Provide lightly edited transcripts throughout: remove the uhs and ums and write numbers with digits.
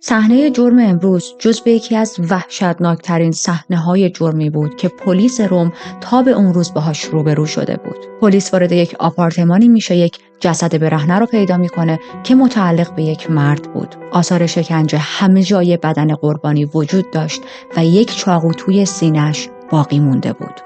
صحنه جرم امروز جزو یکی از وحشتناکترین صحنه‌های جرمی بود که پلیس روم تا به اون روز باهاش روبرو شده بود. پلیس وارد یک آپارتمانی میشه، یک جسد برهنه رو پیدا میکنه که متعلق به یک مرد بود. آثار شکنجه همه جای بدن قربانی وجود داشت و یک چاقو توی سینه‌اش باقی مونده بود.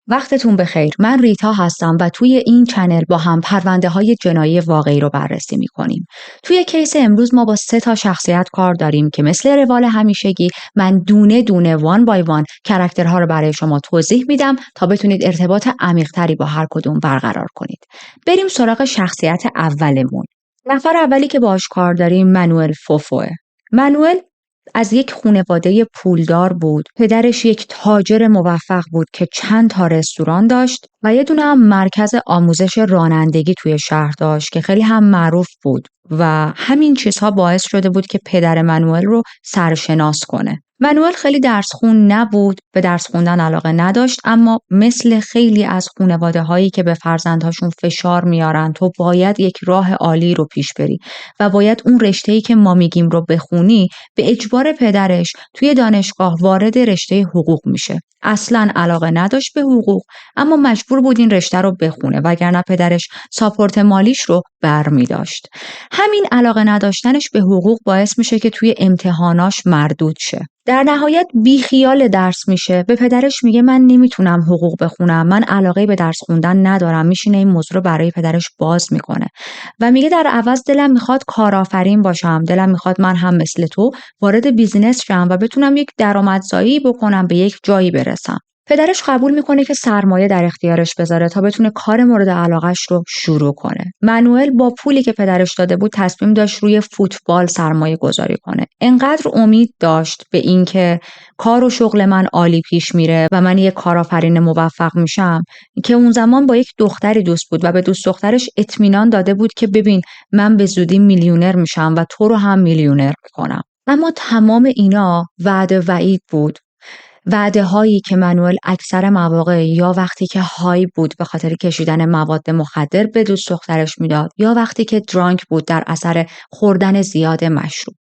وقتتون بخیر. من ریتا هستم و توی این چنل با هم پرونده‌های جنایی واقعی رو بررسی می‌کنیم. توی کیس امروز ما با 3 تا شخصیت کار داریم که مثل روال همیشگی من دونه دونه وان بای وان کاراکترها رو برای شما توضیح میدم تا بتونید ارتباط عمیق‌تری با هر کدوم برقرار کنید. بریم سراغ شخصیت اولمون. نفر اولی که باهاش کار داریم منوئل فوفوه. منوئل از یک خانواده پولدار بود. پدرش یک تاجر موفق بود که چند تا رستوران داشت و یه دونه هم مرکز آموزش رانندگی توی شهر داشت که خیلی هم معروف بود و همین چیزها باعث شده بود که پدر منوئل رو سرشناس کنه. منوئل خیلی درس خون نبود، به درس خوندن علاقه نداشت، اما مثل خیلی از خانواده‌هایی که به فرزندهاشون فشار میارن تو باید یک راه عالی رو پیش بری و باید اون رشته‌ای که ما میگیم رو بخونی، به اجبار پدرش توی دانشگاه وارد رشته حقوق میشه. اصلاً علاقه نداشت به حقوق، اما مجبور بود این رشته رو بخونه وگرنه پدرش ساپورت مالیش رو برمی‌داشت. همین علاقه نداشتنش به حقوق باعث میشه که توی امتحاناش مردود شه. در نهایت بیخیال درس میشه، به پدرش میگه من نمیتونم حقوق بخونم، من علاقه به درس خوندن ندارم. میشینه این موضوع رو برای پدرش باز میکنه و میگه در عوض دلم میخواد کارآفرین باشم، دلم میخواد من هم مثل تو وارد بیزینس شم و بتونم یک درآمدزایی بکنم، به یک جایی برسم. پدرش قبول میکنه که سرمایه در اختیارش بذاره تا بتونه کار مورد علاقش رو شروع کنه. منوئل با پولی که پدرش داده بود تصمیم داشت روی فوتبال سرمایه گذاری کنه. انقدر امید داشت به اینکه کار و شغل من عالی پیش میره و من یک کارآفرین موفق میشم که اون زمان با یک دختری دوست بود و به دوست دخترش اطمینان داده بود که ببین من به زودی میلیونر میشم و تو رو هم میلیونر میکنم. اما تمام اینا وعده وعید بود. وعده هایی که منوئل اکثر مواقع یا وقتی که های بود به خاطر کشیدن مواد مخدر به دوست دخترش میداد یا وقتی که درانک بود در اثر خوردن زیاد مشروب.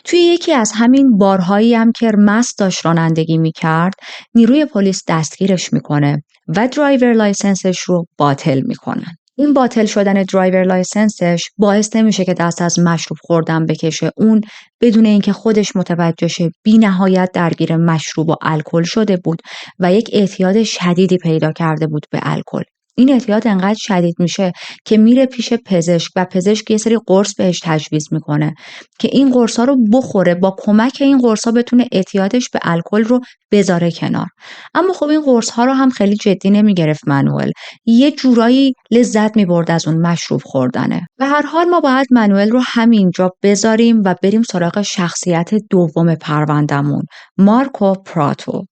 توی یکی از همین بارهایی هم که مست داشت رانندگی میکرد، نیروی پلیس دستگیرش میکنه و درایور لایسنسش رو باطل میکنن. این باطل شدن درایور لایسنسش باعث نمیشه که دست از مشروب خوردن بکشه. اون بدون اینکه خودش متوجه شه بی نهایت درگیر مشروب و الکل شده بود و یک اعتیاد شدیدی پیدا کرده بود به الکل. این اعتیاد انقدر شدید میشه که میره پیش پزشک و پزشک یه سری قرص بهش تجویز میکنه که این قرصا رو بخوره، با کمک این قرصا بتونه اعتیادش به الکل رو بذاره کنار. اما خب این قرص ها رو هم خیلی جدی نمیگرفت منوئل، یه جورایی لذت میبرد از اون مشروب خوردنه. به هر حال ما باید منوئل رو همینجا بذاریم و بریم سراغ شخصیت دوم پروندمون، مارکو پراتو.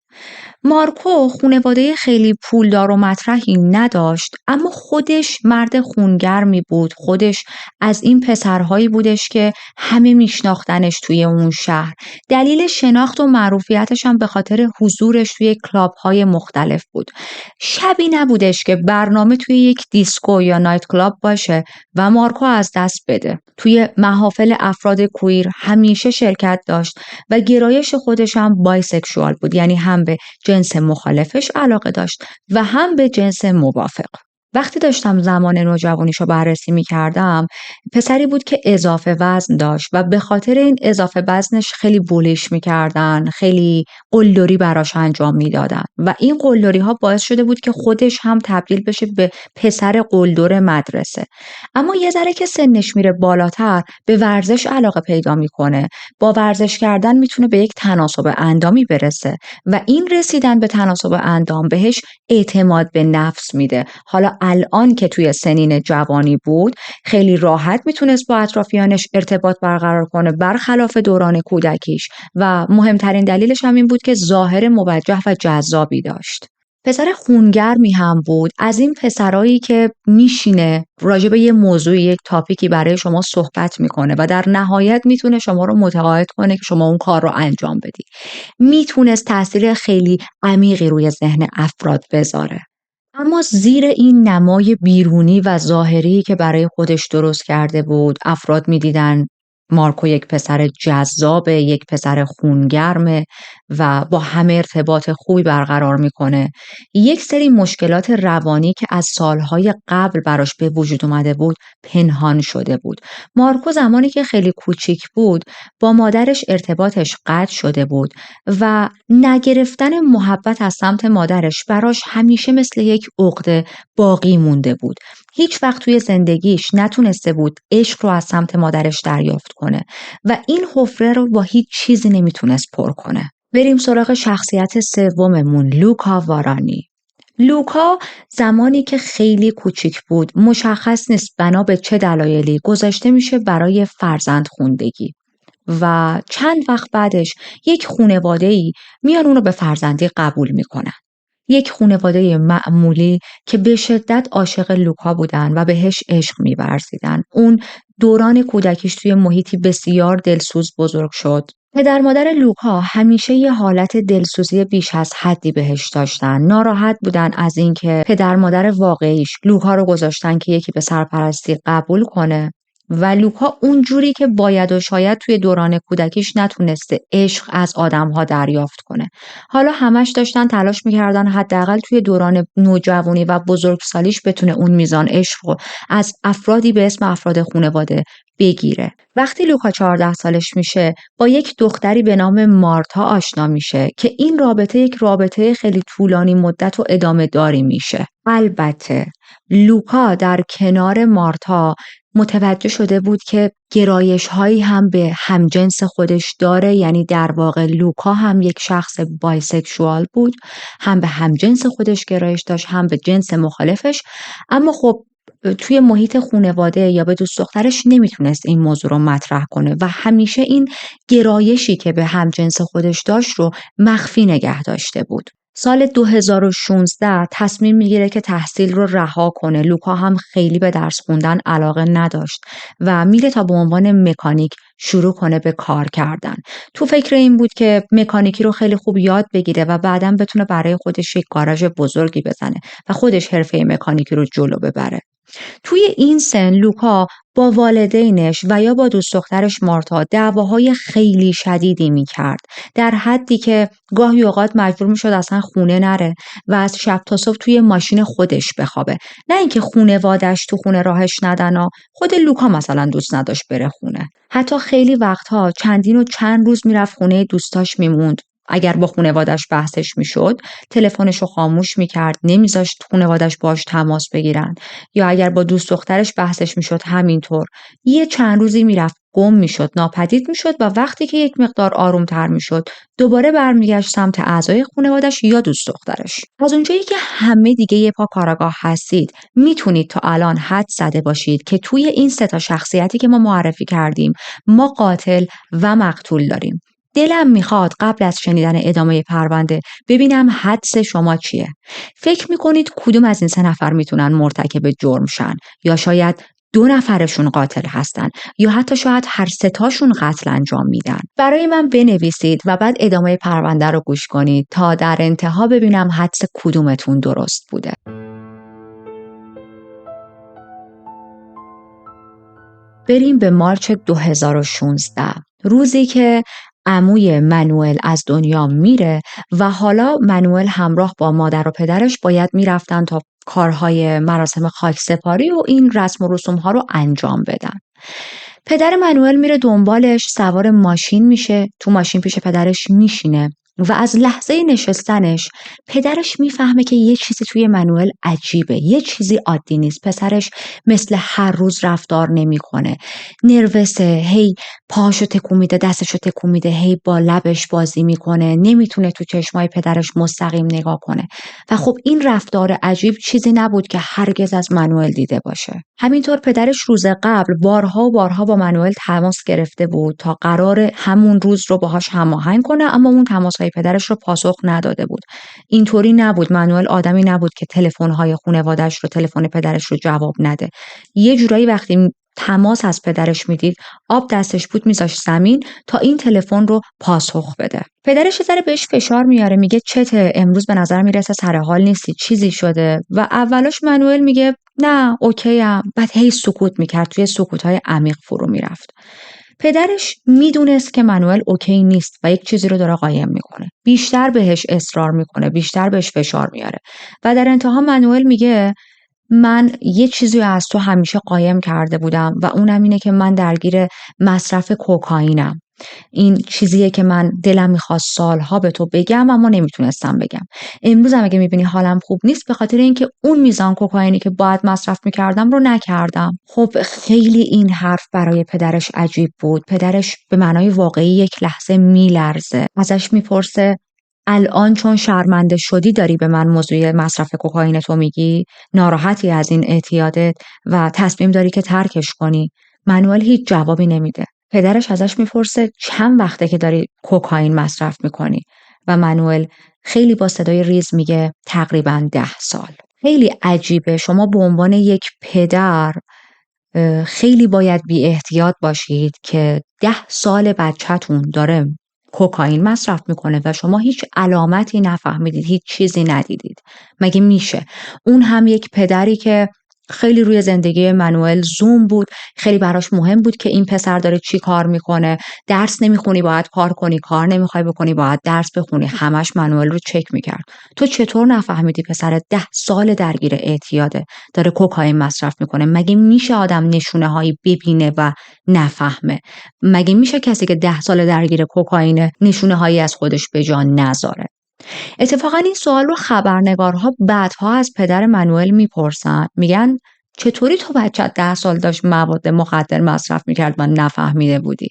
مارکو خانواده خیلی پولدار و مطرحی نداشت، اما خودش مرد خونگرمی بود. خودش از این پسرهایی بودش که همه میشناختنش توی اون شهر. دلیل شناخت و معروفیتش هم به خاطر حضورش توی کلاب‌های مختلف بود. شبی نبودش که برنامه توی یک دیسکو یا نایت کلاب باشه و مارکو از دست بده. توی محافل افراد کویر همیشه شرکت داشت و گرایش خودش هم بایسکشوال بود، یعنی هم به جنس مخالفش علاقه داشت و هم به جنس موافق. وقتی داشتم زمان نوجوانیشو بررسی می‌کردم، پسری بود که اضافه وزن داشت و به خاطر این اضافه وزنش خیلی بولیش می‌کردن، خیلی قلدری براش انجام میدادن و این قلدری‌ها باعث شده بود که خودش هم تبدیل بشه به پسر قلدر مدرسه. اما یه ذره که سنش میره بالاتر به ورزش علاقه پیدا میکنه. با ورزش کردن میتونه به یک تناسب اندامی برسه و این رسیدن به تناسب اندام بهش اعتماد به نفس میده. حالا الان که توی سنین جوانی بود خیلی راحت میتونست با اطرافیانش ارتباط برقرار کنه برخلاف دوران کودکیش و مهمترین دلیلش هم این بود که ظاهر موجه و جذابی داشت. پسر خونگرمی هم بود، از این پسرایی که میشینه راجع به یه موضوع، یک تاپیکی برای شما صحبت میکنه و در نهایت میتونه شما رو متقاعد کنه که شما اون کار رو انجام بدی. میتونست تاثیر خیلی عمیقی روی ذهن افراد بذاره. اما زیر این نمای بیرونی و ظاهری که برای خودش درست کرده بود، افراد میدیدن مارکو یک پسر جذابه، یک پسر خونگرمه و با همه ارتباط خوبی برقرار میکنه. یک سری مشکلات روانی که از سالهای قبل براش به وجود اومده بود پنهان شده بود. مارکو زمانی که خیلی کوچیک بود با مادرش ارتباطش قطع شده بود و نگرفتن محبت از سمت مادرش براش همیشه مثل یک عقده باقی مونده بود. هیچ وقت توی زندگیش نتونسته بود عشق رو از سمت مادرش دریافت کنه و این حفره رو با هیچ چیزی نمیتونست پر کنه. بریم سراغ شخصیت سوممون، لوکا وارانی. لوکا زمانی که خیلی کوچیک بود مشخص نیست بنا به چه دلایلی گذاشته میشه برای فرزند خوندگی و چند وقت بعدش یک خانواده‌ای میان اون رو به فرزندی قبول میکنن. یک خانواده معمولی که به شدت عاشق لوکا بودن و بهش عشق می‌ورزیدن. اون دوران کودکیش توی محیطی بسیار دلسوز بزرگ شد. پدر مادر لوکا همیشه یه حالت دلسوزی بیش از حدی بهش داشتن. ناراحت بودن از اینکه پدر مادر واقعیش لوکا رو گذاشتن که یکی به سرپرستی قبول کنه و لوکا اونجوری که باید و شاید توی دوران کودکیش نتونسته عشق از آدم‌ها دریافت کنه. حالا همش داشتن تلاش میکردن حداقل توی دوران نوجوانی و بزرگسالیش بتونه اون میزان عشق رو از افرادی به اسم افراد خانواده بگیره. وقتی لوکا 14 سالش میشه با یک دختری به نام مارتا آشنا میشه که این رابطه یک رابطه خیلی طولانی مدت و ادامه داری میشه. البته لوکا در کنار مارتا متوجه شده بود که گرایش هایی هم به همجنس خودش داره، یعنی در واقع لوکا هم یک شخص بایسکشوال بود، هم به همجنس خودش گرایش داشت هم به جنس مخالفش. اما خب توی محیط خانواده یا به دوست دخترش نمیتونست این موضوع رو مطرح کنه و همیشه این گرایشی که به همجنس خودش داشت رو مخفی نگه داشته بود. سال 2016 تصمیم میگیره که تحصیل رو رها کنه. لوکا هم خیلی به درس خوندن علاقه نداشت و میره تا به عنوان مکانیک شروع کنه به کار کردن. تو فکر این بود که مکانیکی رو خیلی خوب یاد بگیره و بعداً بتونه برای خودش یک گاراژ بزرگی بزنه و خودش حرفه مکانیکی رو جلو ببره. توی این سن لوکا با والدینش و یا با دوست دخترش مارتا دعواهای خیلی شدیدی میکرد، در حدی که گاهی اوقات مجبور میشد اصلا خونه نره و از شب تا صبح توی ماشین خودش بخوابه. نه اینکه خونوادش تو خونه راهش ندن، خود لوکا مثلا دوست نداشت بره خونه. حتی خیلی وقتها چندین و چند روز میرفت خونه دوستاش میموند. اگر با خانوادش بحثش میشد تلفنش رو خاموش میکرد، نمیذاشت خانوادش باش تماس بگیرن، یا اگر با دوست دخترش بحثش میشد همینطور. یه چند روزی میرفت گم میشد، ناپدید میشد و وقتی که یک مقدار آرومتر میشد دوباره برمیگشت سمت اعضای خانوادش یا دوست دخترش. از اونجایی که همه دیگه یه پا کاراگاه هستید میتونید تا الان حد زده باشید که توی این سه تا شخصیتی که ما معرفی کردیم ما قاتل و مقتول داریم. دلم میخواد قبل از شنیدن ادامه پرونده ببینم حدس شما چیه؟ فکر میکنید کدوم از این سه نفر میتونن مرتکب جرم شن؟ یا شاید 2 نفرشون قاتل هستن یا حتی شاید هر سه تاشون قتل انجام میدن؟ برای من بنویسید و بعد ادامه پرونده رو گوش کنید تا در انتها ببینم حدس کدومتون درست بوده. بریم به مارچ 2016، روزی که عموی منوئل از دنیا میره و حالا منوئل همراه با مادر و پدرش باید میرفتن تا کارهای مراسم خاکسپاری و این رسم و رسوم ها رو انجام بدن. پدر منوئل میره دنبالش، سوار ماشین میشه، تو ماشین پیش پدرش میشینه و از لحظه نشستنش پدرش میفهمه که یه چیزی توی منوئل عجیبه، یه چیزی عادی نیست. پسرش مثل هر روز رفتار نمیکنه، نروسه، هی پاشو تکون میده، دستشو تکون میده، هی با لبش بازی میکنه، نمیتونه تو چشمای پدرش مستقیم نگاه کنه. و خب این رفتار عجیب چیزی نبود که هرگز از منوئل دیده باشه. همینطور پدرش روز قبل بارها و بارها با منوئل تماس گرفته بود تا قرار همون روز رو باهاش هماهنگ کنه، اما اون تماس‌های پدرش رو پاسخ نداده بود. اینطوری نبود، منوئل آدمی نبود که تلفن‌های خانواده‌اش رو، تلفن پدرش رو جواب نده. یه جورایی وقتی تماس از پدرش میدید آب دستش بود میذاشت زمین تا این تلفن رو پاسخ بده. پدرش یه ذره بهش فشار میاره، میگه چته، امروز به نظر میرسه سر حال نیستی، چیزی شده؟ و اولش منوئل میگه نه اوکیم، بعد هی سکوت میکرد، توی سکوت‌های عمیق فرو میرفت. پدرش میدونست که منوئل اوکی نیست و یک چیزی رو داره قایم میکنه، بیشتر بهش اصرار میکنه، بیشتر بهش فشار میاره و در انتها منوئل میگه من یه چیزی رو از تو همیشه قایم کرده بودم و اونم اینه که من درگیر مصرف کوکائینم. این چیزیه که من دلم میخواست سالها به تو بگم اما نمیتونستم بگم. امروز هم اگه میبینی حالم خوب نیست به خاطر اینکه اون میزان کوکائینی که باید مصرف میکردم رو نکردم. خب خیلی این حرف برای پدرش عجیب بود. پدرش به معنای واقعی یک لحظه میلرزه. ازش میپرسه الان چون شرمنده شدی داری به من موضوع مصرف کوکائین تو میگی؟ ناراحتی از این اعتیادت و تصمیم داری که ترکش کنی؟ منوئل هیچ جوابی نمیده. پدرش ازش میپرسه چند وقته که داری کوکائین مصرف میکنی؟ و منوئل خیلی با صدای ریز میگه تقریباً 10 سال. خیلی عجیبه، شما به عنوان یک پدر خیلی باید بی احتیاط باشید که 10 سال بچه‌تون داره کوکائین مصرف میکنه و شما هیچ علامتی نفهمیدید، هیچ چیزی ندیدید. مگه میشه؟ اون هم یک پدری که خیلی روی زندگی منوئل زوم بود، خیلی براش مهم بود که این پسر داره چی کار میکنه. درس نمیخونی باید کار کنی، کار نمیخوای بکنی باید درس بخونی، همش منوئل رو چک میکرد. تو چطور نفهمیدی پسر 10 سال درگیر اعتیاده داره کوکائین مصرف میکنه؟ مگه میشه آدم نشونه هایی ببینه و نفهمه؟ مگه میشه کسی که 10 سال درگیر کوکائین نشونه هایی از خودش به جا نذاره؟ اتفاقا این سوال رو خبرنگارها بعدها از پدر منوئل میپرسن، میگن چطوری تو بچت 10 سال داشت مواد مخدر مصرف میکرد و نفهمیده بودی؟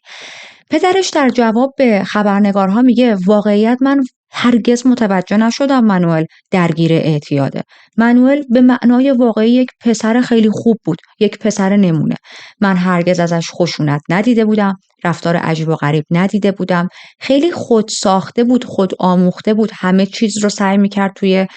پدرش در جواب به خبرنگارها میگه واقعیت من هرگز متوجه نشدم منوئل درگیر اعتیاده. منوئل به معنای واقعی یک پسر خیلی خوب بود، یک پسر نمونه. من هرگز ازش خشونت ندیده بودم، رفتار عجیب و غریب ندیده بودم. خیلی خود ساخته بود، خود آموخته بود، همه چیز رو سعی میکرد توی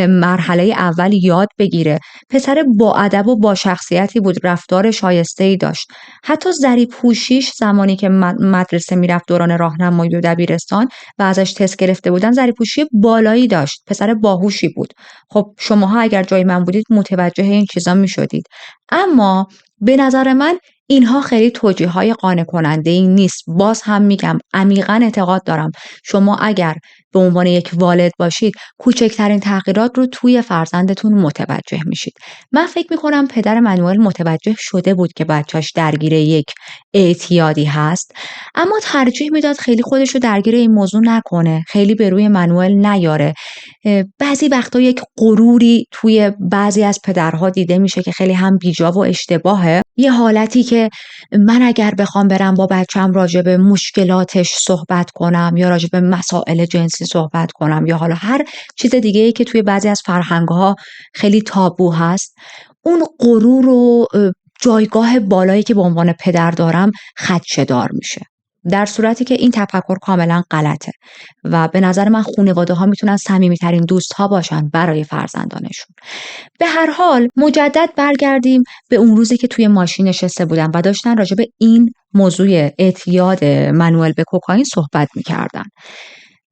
مرحله اول یاد بگیره. پسر با ادب و با شخصیتی بود، رفتار شایسته‌ای داشت. حتی ظریف‌هوشیش زمانی که مدرسه میرفت دوران راهنمایی و دبیرستان و ازش تست گرفته بودن، ظریف‌هوشی بالایی داشت، پسر باهوشی بود. خب شماها اگر جای من بودید متوجه این چیزا میشدید. اما به نظر من اینها خیلی توجیه‌های قانع کننده‌ای نیست. باز هم میگم عمیقاً اعتقاد دارم شما اگر به عنوان یک والد باشید کوچکترین تغییرات رو توی فرزندتون متوجه میشید. من فکر میکنم پدر منوئل متوجه شده بود که بچهش درگیر یک اعتیادی هست، اما ترجیح میداد خیلی خودش رو درگیر این موضوع نکنه، خیلی به روی منوئل نیاره. بعضی وقتا یک غروری توی بعضی از پدرها دیده میشه که خیلی هم بیجا و اشتباهه. یه حالتی که من اگر بخوام برم با بچم راجع به مشکلاتش صحبت کنم یا راجع به مسائل جنسی صحبت کنم یا حالا هر چیز دیگه ای که توی بعضی از فرهنگ‌ها خیلی تابو هست، اون غرور و جایگاه بالایی که به عنوان پدر دارم خدشه‌دار میشه. در صورتی که این تفکر کاملا غلطه و به نظر من خانواده‌ها میتونن صمیمی‌ترین دوست‌ها باشن برای فرزندانشون. به هر حال مجدد برگردیم به اون روزی که توی ماشین نشسته بودن و داشتن راجع به این موضوع اعتیاد منوئل به کوکائین صحبت می‌کردن.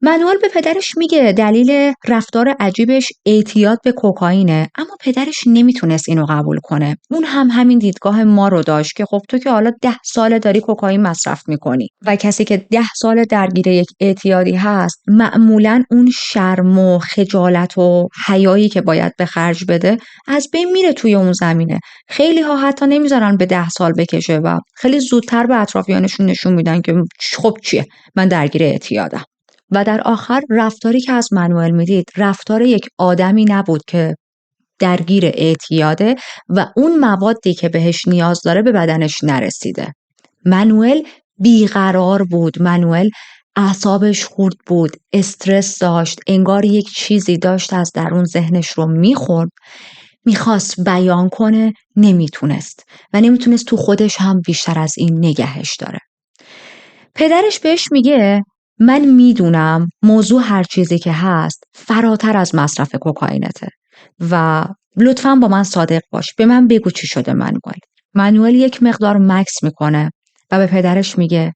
منوئل به پدرش میگه دلیل رفتار عجیبش اعتیاد به کوکائینه، اما پدرش نمیتونست اینو قبول کنه. اون هم همین دیدگاه ما رو داشت که خب تو که حالا 10 ساله داری کوکائین مصرف میکنی و کسی که 10 ساله درگیر یک اعتیادی هست معمولاً اون شرم و خجالت و حیایی که باید به خرج بده از بین میره توی اون زمینه. خیلی ها حتی نمیذارن به 10 سال بکشه و خیلی زودتر به اطرافیانشون نشون میدن که خب چیه، من درگیر اعتیادم. و در آخر رفتاری که از منوئل میدید رفتار یک آدمی نبود که درگیر اعتیاده و اون موادی که بهش نیاز داره به بدنش نرسیده. منوئل بیقرار بود، منوئل اعصابش خورد بود، استرس داشت، انگار یک چیزی داشت از درون ذهنش رو میخورد، میخواست بیان کنه، نمیتونست و نمیتونست تو خودش هم بیشتر از این نگهش داره. پدرش بهش میگه من میدونم موضوع هر چیزی که هست فراتر از مصرف کوکائینته و لطفاً با من صادق باش، به من بگو چی شده منوئل. منوئل یک مقدار مکث میکنه و به پدرش میگه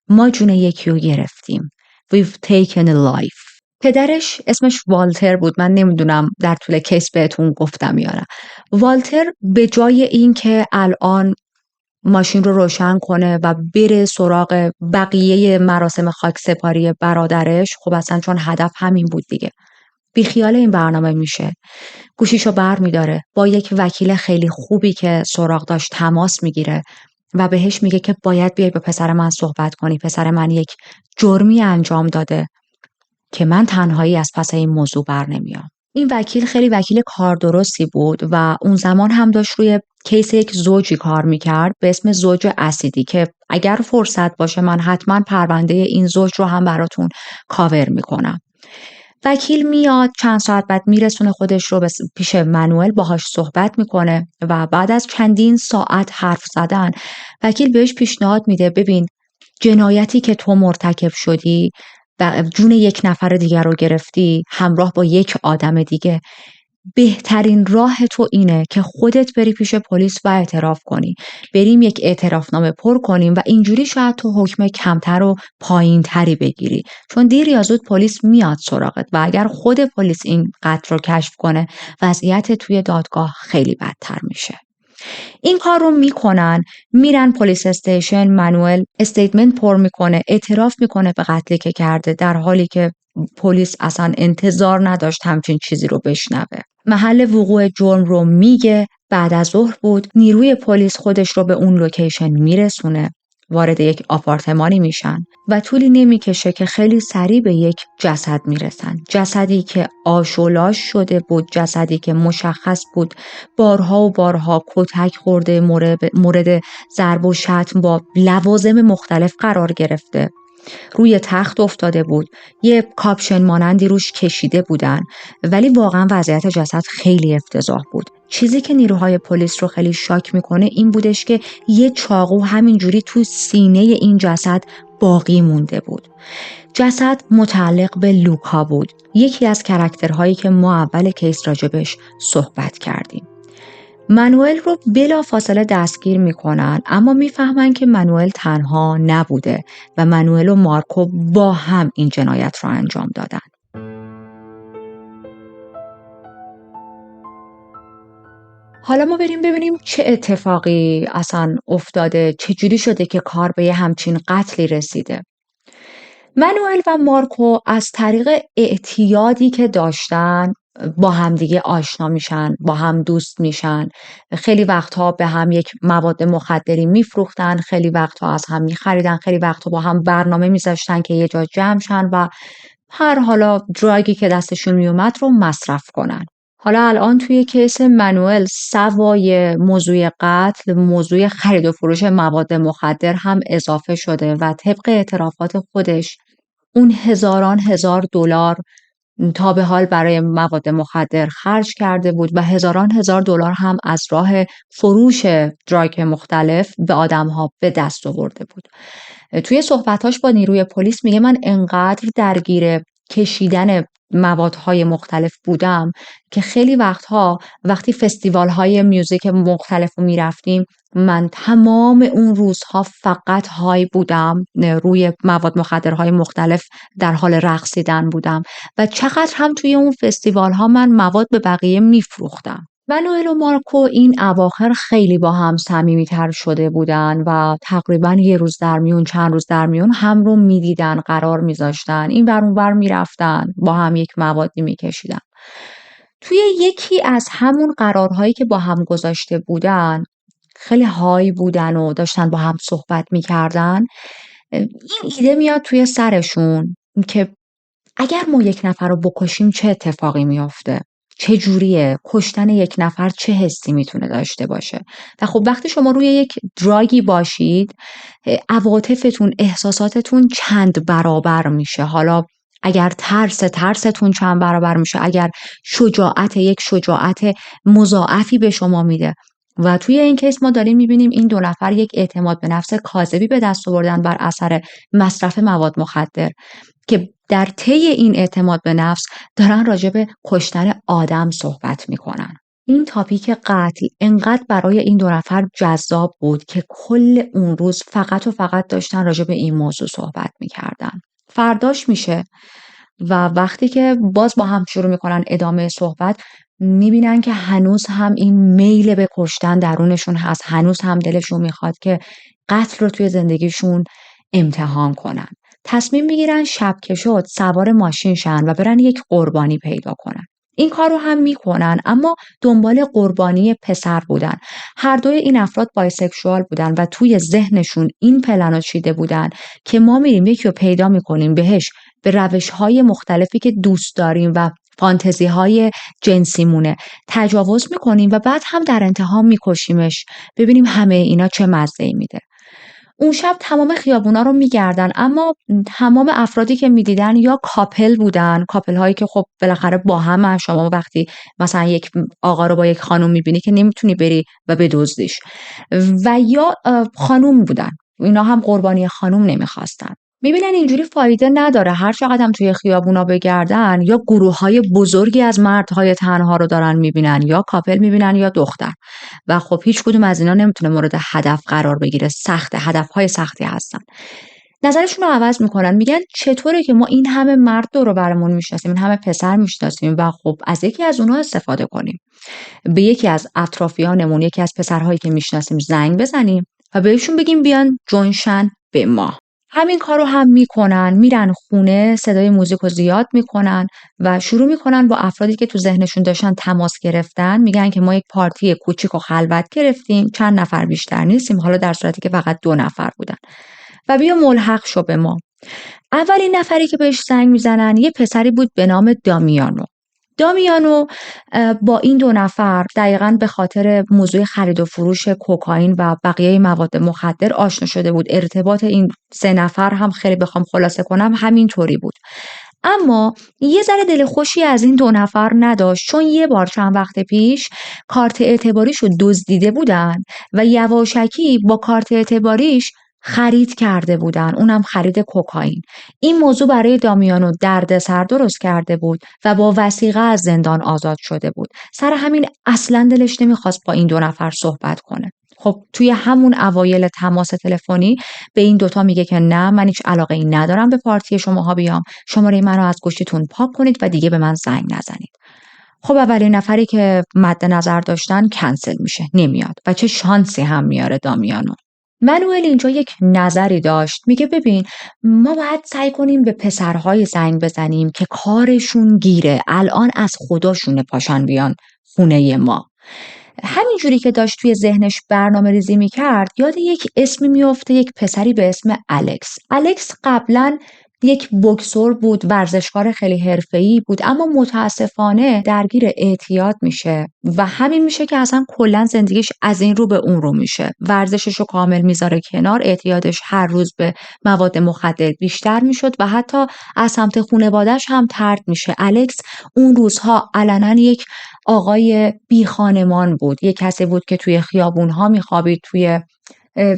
ما جون یکی رو گرفتیم. We've taken a life. پدرش اسمش والتر بود، من نمیدونم در طول کیس بهتون گفتم یا نه. والتر به جای این که الان ماشین رو روشن کنه و بره سراغ بقیه مراسم خاکسپاری برادرش، خب اصلا چون هدف همین بود دیگه، بیخیال این برنامه میشه، گوشیشو بر میداره، با یک وکیل خیلی خوبی که سراغ داشت تماس میگیره و بهش میگه که باید بیای با پسر من صحبت کنی، پسر من یک جرمی انجام داده که من تنهایی از پس این موضوع بر نمیام. این وکیل خیلی وکیل کاردرستی بود و اون زمان هم داشت روی کیس یک زوجی کار میکرد به اسم زوج اسیدی که اگر فرصت باشه من حتما پرونده این زوج رو هم براتون کاور میکنم. وکیل میاد، چند ساعت بعد میرسونه خودش رو پیش منوئل، باهاش صحبت میکنه و بعد از چندین ساعت حرف زدن وکیل بهش پیشنهاد میده ببین جنایتی که تو مرتکب شدی و جون یک نفر دیگر رو گرفتی همراه با یک آدم دیگه، بهترین راه تو اینه که خودت بری پیش پلیس و اعتراف کنی، بریم یک اعترافنامه پر کنیم و اینجوری شاید تو حکم کمتر و پایین تری بگیری، چون دیر یا زود پلیس میاد سراغت و اگر خود پلیس این قتل رو کشف کنه وضعیت توی دادگاه خیلی بدتر میشه. این کار رو میکنن، میرن پلیس استیشن، منوئل استیتمنت پر میکنه، اعتراف میکنه به قتلی که کرده در حالی که پلیس اصلا انتظار نداشت همچین چیزی رو بشنوه. محل وقوع جرم رو میگه، بعد از ظهر بود، نیروی پلیس خودش رو به اون لوکیشن میرسونه، وارد یک آپارتمانی میشن و طولی نمیکشه که خیلی سریع به یک جسد میرسن، جسدی که آشولاش شده بود، جسدی که مشخص بود بارها و بارها کتک خورده، مورد ضرب و شتم با لوازم مختلف قرار گرفته، روی تخت افتاده بود، یه کاپشن مانندی روش کشیده بودن، ولی واقعا وضعیت جسد خیلی افتضاح بود. چیزی که نیروهای پلیس رو خیلی شاک میکنه این بودش که یه چاقو همینجوری تو سینه این جسد باقی مونده بود. جسد متعلق به لوکا بود، یکی از کاراکترهایی که ما اول کیس راجبش صحبت کردیم. منوئل رو بلا فاصله دستگیر میکنن، اما میفهمن که منوئل تنها نبوده و منوئل و مارکو با هم این جنایت رو انجام دادن. حالا ما بریم ببینیم چه اتفاقی اصلا افتاده، چه جوری شده که کار به یه همچین قتلی رسیده. منوئل و مارکو از طریق اعتیادی که داشتن با همدیگه آشنا میشن، با هم دوست میشن، خیلی وقتها به هم یک مواد مخدری میفروختن، خیلی وقتها از هم میخریدن، خیلی وقتها با هم برنامه میذاشتن که یه جا جمع شن و هر حالا دراگی که دستشون میومد رو مصرف کنن. حالا الان توی کیس منوئل سوای موضوع قتل، موضوع خرید و فروش مواد مخدر هم اضافه شده و طبق اعترافات خودش اون هزاران هزار دلار تا به حال برای مواد مخدر خرج کرده بود و هزاران هزار دلار هم از راه فروش دراگ مختلف به آدم‌ها به دست آورده بود. توی صحبتاش با نیروی پلیس میگه من انقدر درگیر کشیدن موادهای مختلف بودم که خیلی وقتها وقتی فستیوال‌های میوزیک مختلف رو میرفتیم من تمام اون روزها فقط های بودم، روی مواد مخدرهای مختلف در حال رقصیدن بودم و چقدر هم توی اون فستیوال ها من مواد به بقیه میفروختم. منوئل و مارکو این اواخر خیلی با هم صمیمیتر شده بودن و تقریبا یه روز در میون، چند روز در میون هم رو میدیدن، قرار میذاشتن، این ور اون ور میرفتن، با هم یک موادی میکشیدن. توی یکی از همون قرارهایی که با هم گذاشته بودن، خیلی های بودن و داشتن با هم صحبت میکردن، این ایده میاد توی سرشون که اگر ما یک نفر رو بکشیم چه اتفاقی میفته؟ چه جوریه؟ کشتن یک نفر چه حسی میتونه داشته باشه؟ و خب وقتی شما روی یک دراگی باشید، عواطفتون، احساساتتون چند برابر میشه. حالا اگر ترستون چند برابر میشه، اگر یک شجاعت مضاعفی به شما میده. و توی این کیس ما داریم میبینیم این دو نفر یک اعتماد به نفس کاذبی به دست آوردن بر اثر مصرف مواد مخدر، که در طی این اعتماد به نفس دارن راجع به کشتن آدم صحبت میکنن. این تاپیک قتل انقدر برای این دو نفر جذاب بود که کل اون روز فقط و فقط داشتن راجع به این موضوع صحبت میکردن. فرداش میشه و وقتی که باز با هم شروع میکنن ادامه صحبت، میبینن که هنوز هم این میل به کشتن درونشون هست، هنوز هم دلشون میخواد که قتل رو توی زندگیشون امتحان کنن. تصمیم میگیرن شب که شد سوار ماشین شن و برن یک قربانی پیدا کنن. این کار رو هم میکنن، اما دنبال قربانی پسر بودن. هر دوی این افراد بایسکشوال بودن و توی ذهنشون این پلن رو چیده بودن که ما میریم یکی رو پیدا میکنیم، بهش به روش‌های مختلفی که دوست داریم و فانتزی‌های جنسیمونه تجاوز میکنیم و بعد هم در انتها میکشیمش، ببینیم همه اینا چه مزه‌ای میده. اون شب تمام خیابونا رو میگردن، اما تمام افرادی که میدیدن یا کاپل بودن، کاپل هایی که خب بالاخره با هم، شما وقتی مثلا یک آقا رو با یک خانم میبینی که نمیتونی بری و بدزدیش، و یا خانم بودن، اینا هم قربانی خانم نمیخواستن. میبینن اینجوری فایده نداره، هر چقدر هم توی خیابونا بگردن یا گروه‌های بزرگی از مردهای تنها رو دارن میبینن، یا کاپل میبینن یا دختر، و خب هیچ کدوم از اینا نمیتونه مورد هدف قرار بگیره، هدفهای سختی هستن. نظرشون رو عوض میکنن، میگن چطوره که ما این همه مرد رو برامون میشناسیم، این همه پسر میشناسیم و خب از یکی از اونها استفاده کنیم، به یکی از اطرافیانمون، یکی از پسرهایی که میشناسیم زنگ بزنیم و بهشون بگیم بیان جونشن به ما. همین کارو هم میکنن، میرن خونه، صدای موزیک رو زیاد میکنن و شروع میکنن با افرادی که تو ذهنشون داشتن تماس گرفتن، میگن که ما یک پارتی کوچیک و خلوت گرفتیم، چند نفر بیشتر نیستیم، حالا در صورتی که فقط 2 نفر بودن، و بیا ملحق شو به ما. اولین نفری که بهش زنگ میزنن یه پسری بود به نام دامیانو با این 2 نفر دقیقاً به خاطر موضوع خرید و فروش کوکائین و بقیه مواد مخدر آشنا شده بود. ارتباط این 3 نفر هم خیلی بخوام خلاصه کنم همینطوری بود. اما یه ذره دل خوشی از این 2 نفر نداشت، چون یه بار چند وقت پیش کارت اعتباریشو دزدیده بودن و یواشکی با کارت اعتباریش خرید کرده بودن، اونم خرید کوکائین. این موضوع برای دامیانو دردسر درست کرده بود و با وثیقه از زندان آزاد شده بود. سر همین اصلا دلش نمیخواست با این 2 نفر صحبت کنه. خب توی همون اوایل تماس تلفنی به این دوتا میگه که نه، من هیچ علاقه ای ندارم به پارتی شماها بیام، شماره منو از گوشیتون پاک کنید و دیگه به من زنگ نزنید. خب اولین نفری که مد نظر داشتن کنسل میشه، نمیاد، و چه شانسی هم میاره دامیانو. منوئل اینجا یک نظری داشت، میگه ببین ما باید سعی کنیم به پسرهای زنگ بزنیم که کارشون گیره، الان از خداشونه پاشن بیان خونه ما. همینجوری که داشت توی ذهنش برنامه ریزی میکرد، یاد یک اسمی میفته، یک پسری به اسم الکس قبلا یک بوکسور بود، ورزشکار خیلی حرفه‌ای بود، اما متاسفانه درگیر اعتیاد میشه و همین میشه که اصلا کلا زندگیش از این رو به اون رو میشه. ورزشش رو کامل میذاره کنار، اعتیادش هر روز به مواد مخدر بیشتر میشد و حتی از سمت خانواده‌اش هم طرد میشه. الکس اون روزها علنا یک آقای بی خانمان بود، یک کسی بود که توی خیابون‌ها میخوابید، توی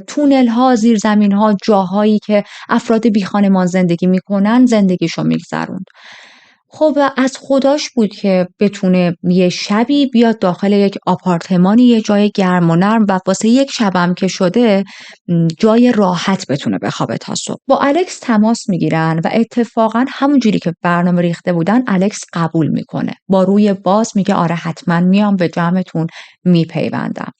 تونل ها، زیرزمین ها، جاهایی که افراد بی خانمان زندگی میکنن زندگیشو میگذروند. خب از خداش بود که بتونه یه شبی بیاد داخل یک آپارتمانی، یه جای گرم و نرم، و واسه یک شبم که شده جای راحت بتونه بخوابه تا صبح. با الکس تماس میگیرن و اتفاقا همونجوری که برنامه ریخته بودن الکس قبول میکنه، با روی باز میگه آره حتما میام، به جمعتون میپیوندم.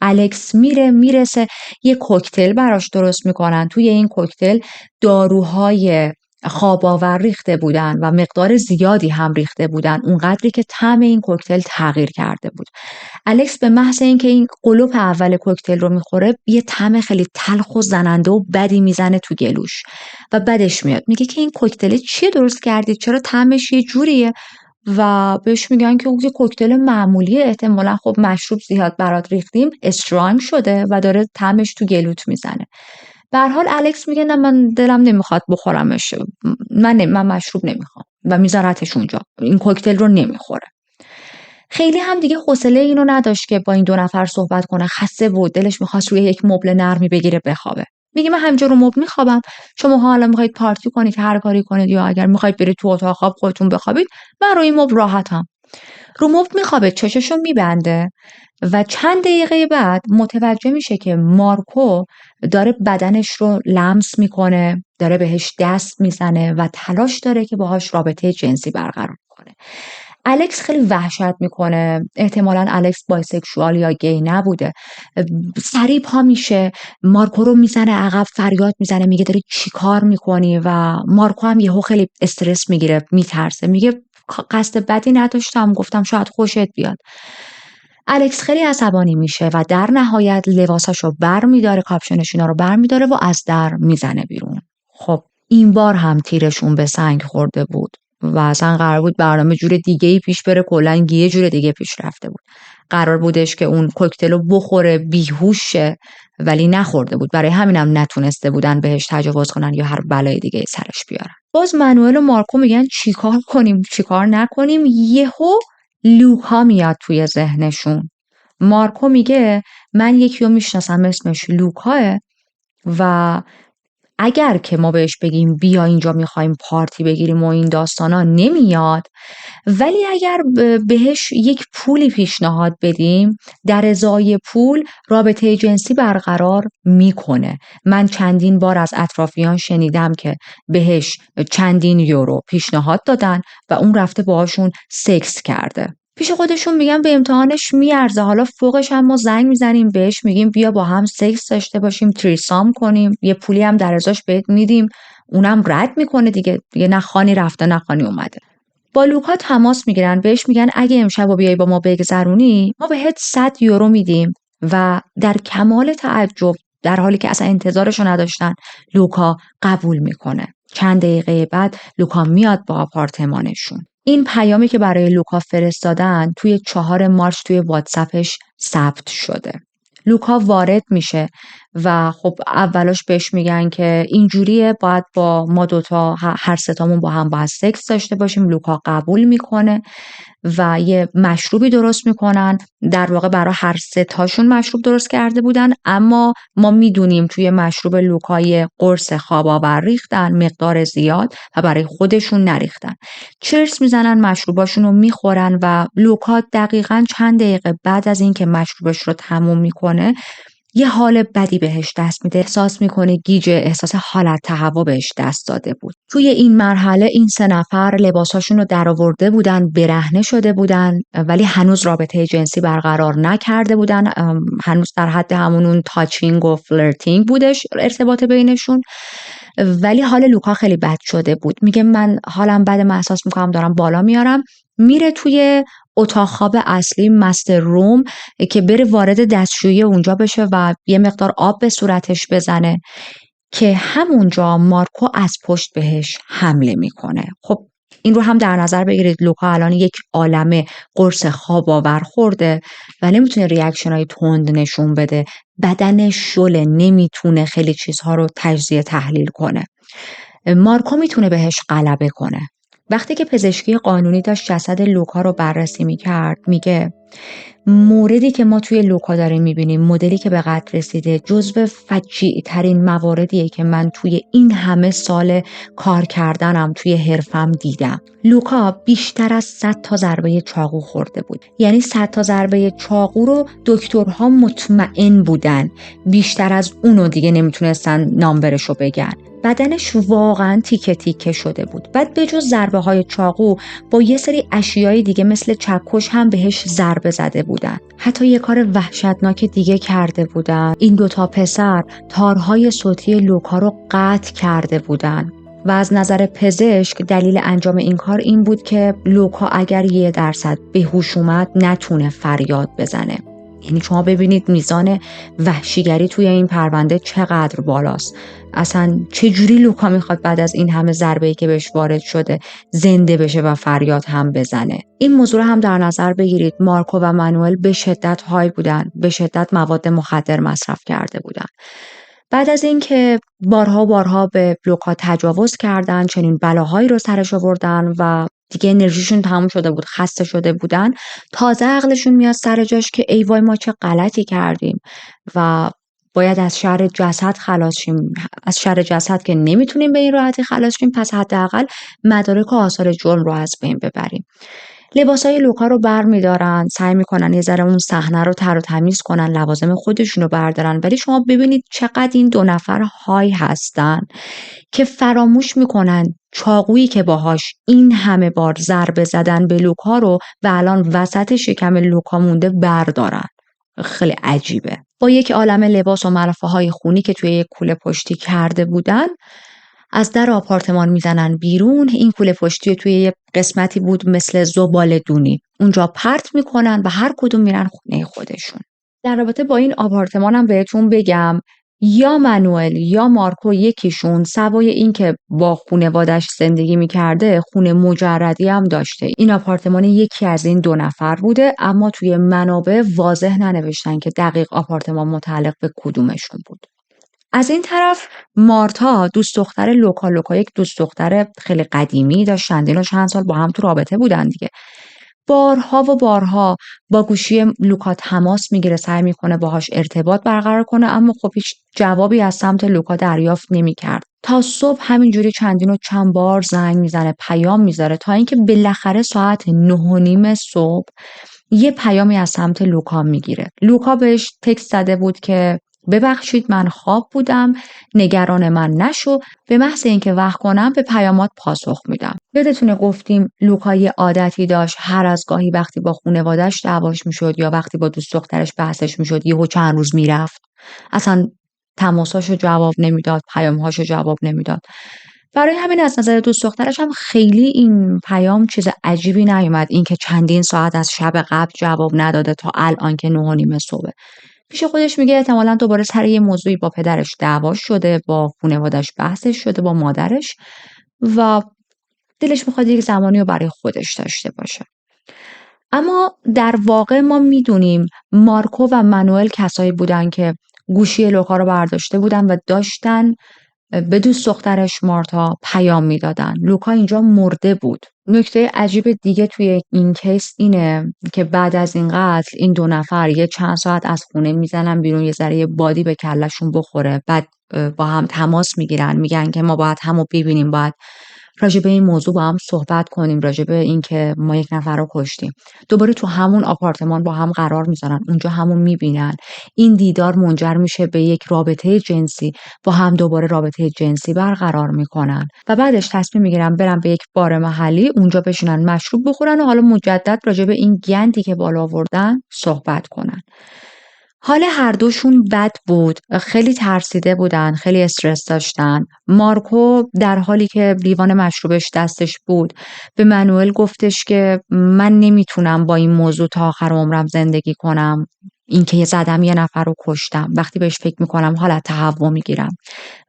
الکس میرسه، یه کوکتل براش درست میکنن. توی این کوکتل داروهای خواب‌آور ریخته بودن و مقدار زیادی هم ریخته بودن، اونقدری که طعم این کوکتل تغییر کرده بود. الکس به محض اینکه این قلوپ اول کوکتل رو میخوره یه طعم خیلی تلخ و زننده و بدی میزنه تو گلوش و بدش میاد. میگه که این کوکتل چیه درست کردید؟ چرا طعمش یه جوریه؟ و بهش میگن که اون یه کوکتل معمولیه، احتمالاً خب مشروب زیاد برات ریختیم، استرانگ شده و داره طعمش تو گلوت میزنه. به هر حال الکس میگه نه، من دلم نمیخواد بخورمش، من مشروب نمیخوام و میذارتش اونجا، این کوکتل رو نمیخوره. خیلی هم دیگه حوصله اینو نداشت که با این دو نفر صحبت کنه، خسته بود، دلش میخواست روی یک مبل نرمی بگیره بخوابه. میگه من همینجا رو مبل میخوابم، شما حالا میخواید پارتی کنید، هر کاری کنید، یا اگر میخواید برید تو اتاق خواب خودتون بخوابید، من روی مبل راحتم. رو مبل میخوابه، چششو میبنده و چند دقیقه بعد متوجه میشه که مارکو داره بدنش رو لمس میکنه، داره بهش دست میزنه و تلاش داره که باهاش رابطه جنسی برقرار کنه. الکس خیلی وحشت میکنه، احتمالاً الکس بایسکشوال یا گی نبوده. سریع پا میشه، مارکو رو میزنه عقب، فریاد میزنه، میگه داری چی کار میکنی؟ و مارکو هم یهو خیلی استرس میگیره، میترسه، میگه قصد بدی نداشتم، گفتم شاید خوشت بیاد. الکس خیلی عصبانی میشه و در نهایت لباساشو بر میداره، کاپشنشونا رو بر میداره و از در میزنه بیرون. خب این بار هم تیرشون به سنگ خورده بود و اصلا قرار بود برنامه جور دیگه‌ای پیش بره، کلاً یه جور دیگه پیش رفته بود. قرار بودش که اون کوکتل رو بخوره، بیهوش شه، ولی نخورده بود. برای همینم نتونسته بودن بهش تجاوز کنن یا هر بلای دیگه سرش بیارن. باز منوئل و مارکو میگن چیکار کنیم چیکار نکنیم. یهو لوکا میاد توی ذهنشون. مارکو میگه من یکی رو میشناسم اسمش لوکاه و اگر که ما بهش بگیم بیا اینجا میخوایم پارتی بگیریم و این داستانا نمیاد، ولی اگر بهش یک پولی پیشنهاد بدیم در ازای پول رابطه جنسی برقرار میکنه. من چندین بار از اطرافیان شنیدم که بهش چندین یورو پیشنهاد دادن و اون رفته باهاشون سکس کرده. پیش خودشون میگن به امتحانش میارزه. حالا فوقش هم ما زنگ میزنیم بهش میگیم بیا با هم سکس داشته باشیم، تریسام کنیم، یه پولی هم در ازاش بهت میدیم، اونم رد میکنه دیگه نه خانی رفته نه خانی اومده. با لوکا تماس میگیرن، بهش میگن اگه امشب بیای با ما بگذرونی ما بهت 100 یورو میدیم و در کمال تعجب، در حالی که اصلا انتظارشو نداشتن، لوکا قبول میکنه. چند دقیقه بعد لوکا میاد با آپارتمانشون. این پیامی که برای لوکا فرستادن توی 4 مارس توی واتساپش ثبت شده. لوکا وارد میشه و خب اولاش بهش میگن که اینجوریه، باید با ما دوتا هر ستامون با هم باید سکس داشته باشیم. لوکا قبول میکنه و یه مشروبی درست میکنن. در واقع برای هر ستاشون مشروب درست کرده بودن، اما ما میدونیم توی مشروب لوکای قرص خواب آور ریختن مقدار زیاد و برای خودشون نریختن. چرس میزنن، مشروباشون رو میخورن و لوکا دقیقاً چند دقیقه بعد از اینکه مشروبش رو تموم میکنه یه حال بدی بهش دست میده. احساس میکنه گیجه، احساس حالت تهوع بهش دست داده بود. توی این مرحله این 3 نفر لباساشون رو درآورده بودن، برهنه شده بودن، ولی هنوز رابطه جنسی برقرار نکرده بودن. هنوز در حد همون تاچینگ و فلرتینگ بودش ارتباط بینشون. ولی حال لوکا خیلی بد شده بود. میگه من حالم بده، من احساس میکنم دارم بالا میارم. میره توی اتاق خواب اصلی، مستر روم، که بره وارد دستشویی اونجا بشه و یه مقدار آب به صورتش بزنه که همونجا مارکو از پشت بهش حمله میکنه. خب این رو هم در نظر بگیرید لوکا الان یک عالمه قرص خواب آور خورده و نمیتونه ریاکشن های تند نشون بده، بدنش شله، نمیتونه خیلی چیزها رو تجزیه تحلیل کنه. مارکو میتونه بهش غلبه کنه. وقتی که پزشکی قانونی داشت جسد لوکا رو بررسی میکرد، میگه موردی که ما توی لوکا داریم میبینیم، مدلی که به قتل رسیده، جزو فجیع ترین مواردیه که من توی این همه سال کار کردنم توی حرفم دیدم. لوکا بیشتر از 100 تا ضربه چاقو خورده بود. یعنی 100 تا ضربه چاقو رو دکترها مطمئن بودن، بیشتر از اونو دیگه نمیتونستن نامبرشو بگن. بدنش واقعا تیکه تیکه شده بود. بعد به جز ضربه های چاقو با یه سری اشیای دیگه مثل چکش هم بهش ضربه زده بودن. حتی یه کار وحشتناک دیگه کرده بودن. این 2 تا پسر تارهای صوتی لوکا رو قطع کرده بودن و از نظر پزشک دلیل انجام این کار این بود که لوکا اگر 1% به هوش اومد نتونه فریاد بزنه. یعنی شما ببینید میزان وحشیگری توی این پرونده چقدر بالاست. اصلا چجوری لوکا میخواد بعد از این همه ضربه‌ای که بهش وارد شده زنده بشه و فریاد هم بزنه؟ این موضوع رو هم در نظر بگیرید. مارکو و مانوئل به شدت های بودن، به شدت مواد مخدر مصرف کرده بودن. بعد از اینکه بارها به لوکا تجاوز کردن، چنین بلاهایی رو سرش آوردن و دیگه انرژیشون تموم شده بود، خسته شده بودن، تازه عقلشون میاد سر جاش که ای وای ما چه غلطی کردیم و باید از شر جسد خلاص شیم. از شر جسد که نمیتونیم به این راحتی خلاص شیم، پس حداقل مدارک و آثار جرم رو از بین ببریم. لباسای لوکا رو برمیدارن، سعی میکنن یه ذره اون صحنه رو تر و تمیز کنن، لوازم خودشون رو بردارن، ولی شما ببینید چقدر این 2 نفر های هستن که فراموش میکنن چاقویی که باهاش این همه بار ضربه زدن به لوکا رو و الان وسط شکم لوکا مونده بردارن. خیلی عجیبه. با یک عالم لباس و ملافه های خونی که توی یک کوله پشتی کرده بودن، از در آپارتمان میزنن بیرون. این کوله پشتی توی یه قسمتی بود مثل زباله‌دونی، اونجا پرت میکنن و هر کدوم میرن خونه خودشون. در رابطه با این آپارتمان هم بهتون بگم یا مانوئل یا مارکو یکیشون سوای این که با خانواده‌اش زندگی میکرده، خونه مجردی هم داشته. این آپارتمان یکی از این 2 نفر بوده، اما توی منابع واضح ننوشتن که دقیق آپارتمان متعلق به کدومشون بود. از این طرف مارتا دوست دختر لوکا یک دوست دختر خیلی قدیمی داشتن، اینا چند سال با هم تو رابطه بودن دیگه. بارها و بارها با گوشی لوکا تماس میگیره، سعی میکنه باهاش ارتباط برقرار کنه، اما خب هیچ جوابی از سمت لوکا دریافت نمیکرد. تا صبح همینجوری چندین و چند بار زنگ میزنه، پیام میذاره، تا اینکه بالاخره ساعت 9:30 صبح یه پیامی از سمت لوکا میگیره. لوکا بهش تکست زده بود که ببخشید من خواب بودم، نگران من نشو، به محض اینکه وقت کنم به پیامات پاسخ میدم. یادتونه گفتیم لوکا یه عادتی داشت، هر از گاهی وقتی با خانواده‌اش دعواش میشد یا وقتی با دوست دخترش بحثش میشد یهو چند روز میرفت، اصلا تماساشو جواب نمیداد، پیامهاشو جواب نمیداد. برای همین از نظر دوست دخترش هم خیلی این پیام چیز عجیبی نیومد، اینکه چندین ساعت از شب قبل جواب نداده تا الان که 9:30 صبح. پیش خودش میگه احتمالاً دوباره سر یه موضوعی با پدرش دعوا شده، با خانواده‌اش بحثش شده، با مادرش، و دلش میخواد یک زمانی رو برای خودش داشته باشه. اما در واقع ما میدونیم مارکو و مانوئل کسایی بودن که گوشی لوکا رو برداشته بودن و داشتن به دوست دخترش مارتا پیام میدادن. لوکا اینجا مرده بود. نکته عجیب دیگه توی این کیس اینه که بعد از این قتل این 2 نفر یه چند ساعت از خونه میزنن بیرون، یه ذره بادی به کلشون بخوره، بعد با هم تماس میگیرن، میگن که ما باید همو ببینیم، باید راجع به این موضوع با هم صحبت کنیم، راجع به این که ما یک نفر رو کشتیم. دوباره تو همون آپارتمان با هم قرار میذارن، اونجا همون میبینن. این دیدار منجر میشه به یک رابطه جنسی، با هم دوباره رابطه جنسی برقرار میکنن و بعدش تصمیم میگیرن برن به یک بار محلی، اونجا بشینن مشروب بخورن و حالا مجدد راجع به این گندی که بالا آوردن صحبت کنن. حال هر دوشون بد بود، خیلی ترسیده بودن، خیلی استرس داشتن. مارکو در حالی که لیوان مشروبش دستش بود به مانوئل گفتش که من نمیتونم با این موضوع تا آخر عمرم زندگی کنم، اینکه زدم یه نفر رو کشتم، وقتی بهش فکر میکنم حالت تهوع میگیرم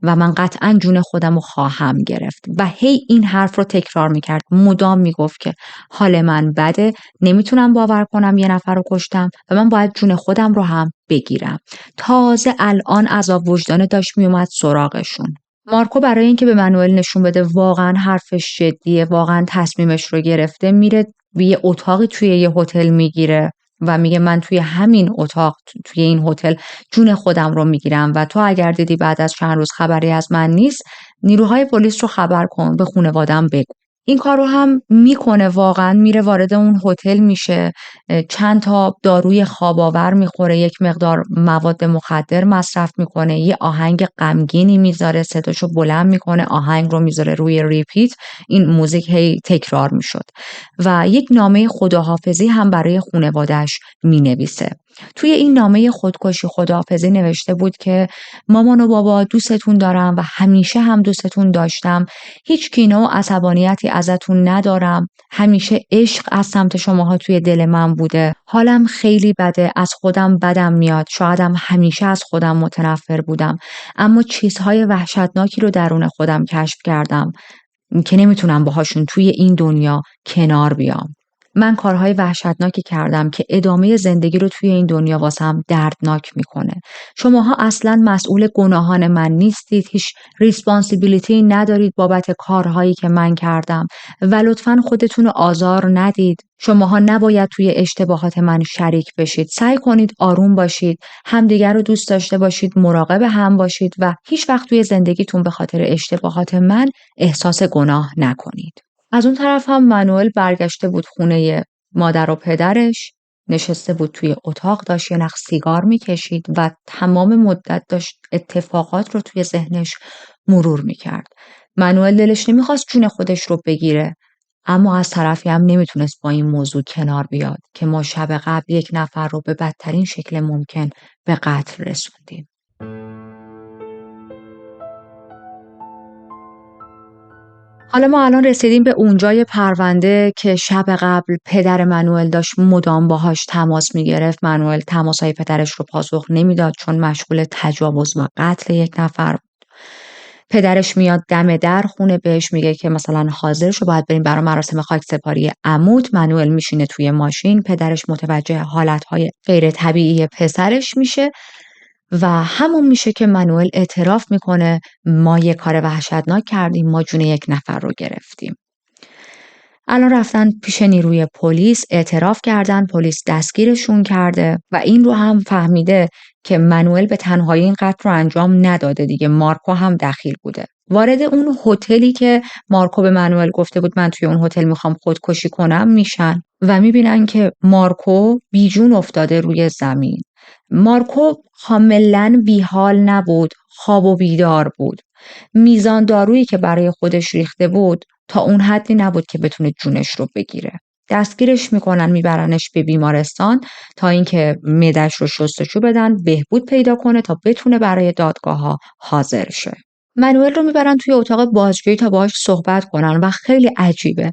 و من قطعا جون خودم رو خواهم گرفت. و هی این حرف رو تکرار میکرد، مدام میگفت که حال من بده، نمیتونم باور کنم یه نفر رو کشتم و من باید جون خودم رو هم بگیرم. تازه الان عذاب وجدانه داشت میومد سراغشون. مارکو برای اینکه به مانوئل نشون بده واقعا حرفش جدیه، واقعا تصمیمش رو گرفته، میره یه اتاقی توی یه هتل میگیره و میگه من توی همین اتاق، توی این هتل جون خودم رو میگیرم و تو اگر دیدی بعد از چند روز خبری از من نیست، نیروهای پلیس رو خبر کن، به خانواده‌ام بگو. این کار رو هم میکنه، واقعا میره وارد اون هتل میشه، چند تا داروی خواب آور میخوره، یک مقدار مواد مخدر مصرف میکنه، یه آهنگ غمگینی میذاره، صداشو بلند میکنه، آهنگ رو میذاره روی ریپیت، این موزیک هی تکرار میشد و یک نامه خداحافظی هم برای خانواده‌اش مینویسه. توی این نامه خودکشی خداحافظی نوشته بود که مامان و بابا دوستتون دارم و همیشه هم دوستتون داشتم. هیچ کینه و عصبانیتی ازتون ندارم. همیشه عشق از سمت شماها توی دل من بوده. حالم خیلی بده. از خودم بدم میاد. شایدم همیشه از خودم متنفر بودم. اما چیزهای وحشتناکی رو درون خودم کشف کردم که نمیتونم باهاشون توی این دنیا کنار بیام. من کارهای وحشتناکی کردم که ادامه زندگی رو توی این دنیا واسم دردناک میکنه. شماها اصلا مسئول گناهان من نیستید. هیچ ریسپانسیبیلیتی ندارید بابت کارهایی که من کردم و لطفاً خودتون رو آزار ندید. شماها نباید توی اشتباهات من شریک بشید. سعی کنید آروم باشید، همدیگر رو دوست داشته باشید، مراقب هم باشید و هیچ وقت توی زندگیتون به خاطر اشتباهات من احساس گناه نکنید. از اون طرف هم منوئل برگشته بود خونه مادر و پدرش، نشسته بود توی اتاق، داشت یه نخ سیگار میکشید و تمام مدت داشت اتفاقات رو توی ذهنش مرور میکرد. منوئل دلش نمیخواست جون خودش رو بگیره، اما از طرفی هم نمیتونست با این موضوع کنار بیاد که ما شب قبل یک نفر رو به بدترین شکل ممکن به قتل رسوندیم. حالا ما الان رسیدیم به اونجای پرونده که شب قبل پدر منوئل داشت مدام باهاش تماس میگرفت. منوئل تماسهای پدرش رو پاسخ نمیداد چون مشغول تجاوز و قتل یک نفر بود. پدرش میاد دم در خونه، بهش میگه که مثلا حاضر شو، باید بریم برای مراسم خاکسپاری عموت. منوئل میشینه توی ماشین. پدرش متوجه حالتهای غیر طبیعی پسرش میشه و همون میشه که منوئل اعتراف میکنه ما یه کار وحشتناک کردیم، ما جون یک نفر رو گرفتیم. الان رفتن پیش نیروی پلیس، اعتراف کردن، پلیس دستگیرشون کرده و این رو هم فهمیده که منوئل به تنهایی این قتل رو انجام نداده دیگه، مارکو هم دخیل بوده. وارد اون هتلی که مارکو به منوئل گفته بود من توی اون هتل میخوام خودکشی کنم میشن و میبینن که مارکو بیجون افتاده روی زمین. مارکو کاملا بیحال نبود، خواب و بیدار بود. میزان دارویی که برای خودش ریخته بود تا اون حدی نبود که بتونه جونش رو بگیره. دستگیرش میکنن، میبرنش به بیمارستان تا اینکه معده‌اش رو شستشو بدن، بهبود پیدا کنه تا بتونه برای دادگاه ها حاضر شه. منوئل رو میبرن توی اتاق بازجویی تا باهاش صحبت کنن و خیلی عجیبه.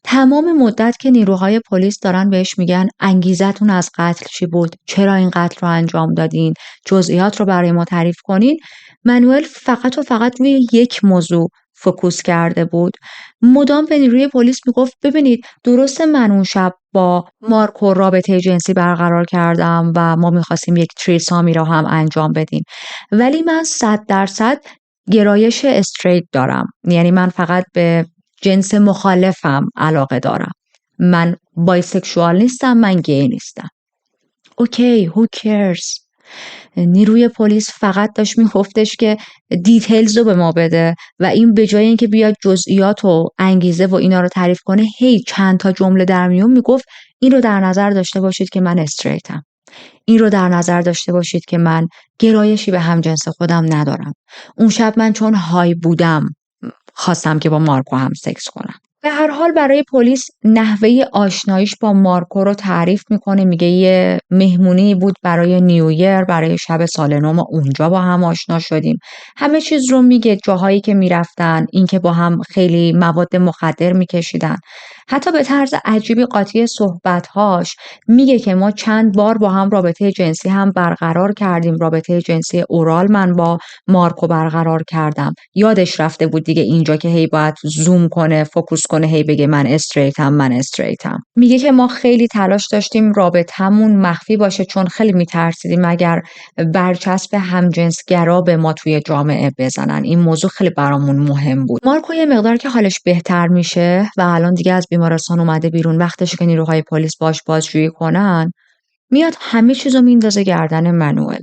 تمام مدت که نیروهای پلیس دارن بهش میگن انگیزتون از قتل چی بود؟ چرا این قتل رو انجام دادین؟ جزئیات رو برای ما تعریف کنین. منوئل فقط و فقط روی یک موضوع فوکوس کرده بود. مدام به نیروی پلیس میگفت ببینید درسته من اون شب با مارکو رابطه جنسی برقرار کردم و ما میخواستیم یک تریسامی رو هم انجام بدیم، ولی من 100% گرایش استریت دارم. یعنی من فقط به جنس مخالفم علاقه دارم. من بایسکشوال نیستم، من گی نیستم. اوکی، who cares؟ نیروی پلیس فقط داشت میگفتش که دیتیلز رو به ما بده و این به جای اینکه بیاد جزئیات و انگیزه و اینا رو تعریف کنه، هی چند تا جمله در میون میگفت این رو در نظر داشته باشید که من استریتم. این رو در نظر داشته باشید که من گرایشی به همجنس خودم ندارم. اون شب من چون های بودم خواستم که با مارکو هم سکس کنم. به هر حال برای پلیس نحوه آشناییش با مارکو رو تعریف میکنه، میگه یه مهمونی بود برای نیویر، برای شب سال نو ما اونجا با هم آشنا شدیم. همه چیز رو میگه، جاهایی که میرفتن، اینکه با هم خیلی مواد مخدر میکشیدن. حتی به طرز عجیبی قاطی صحبت‌هاش میگه که ما چند بار با هم رابطه جنسی هم برقرار کردیم، رابطه جنسی اورال من با مارکو برقرار کردم. یادش رفته بود دیگه اینجا که هی باید زوم کنه، فوکوس کنه، هی بگه من استریتم. میگه که ما خیلی تلاش داشتیم رابطمون مخفی باشه چون خیلی میترسیدیم اگر برچسب همجنسگرا به ما توی جامعه بزنن. این موضوع خیلی برامون مهم بود. مارکو یه مقدار که حالش بهتر میشه و الان دیگه از بیمارستان اومده بیرون، وقتشه که نیروهای پلیس باش بازجویی کنن، میاد همه چیزو میندازه گردن منوئل.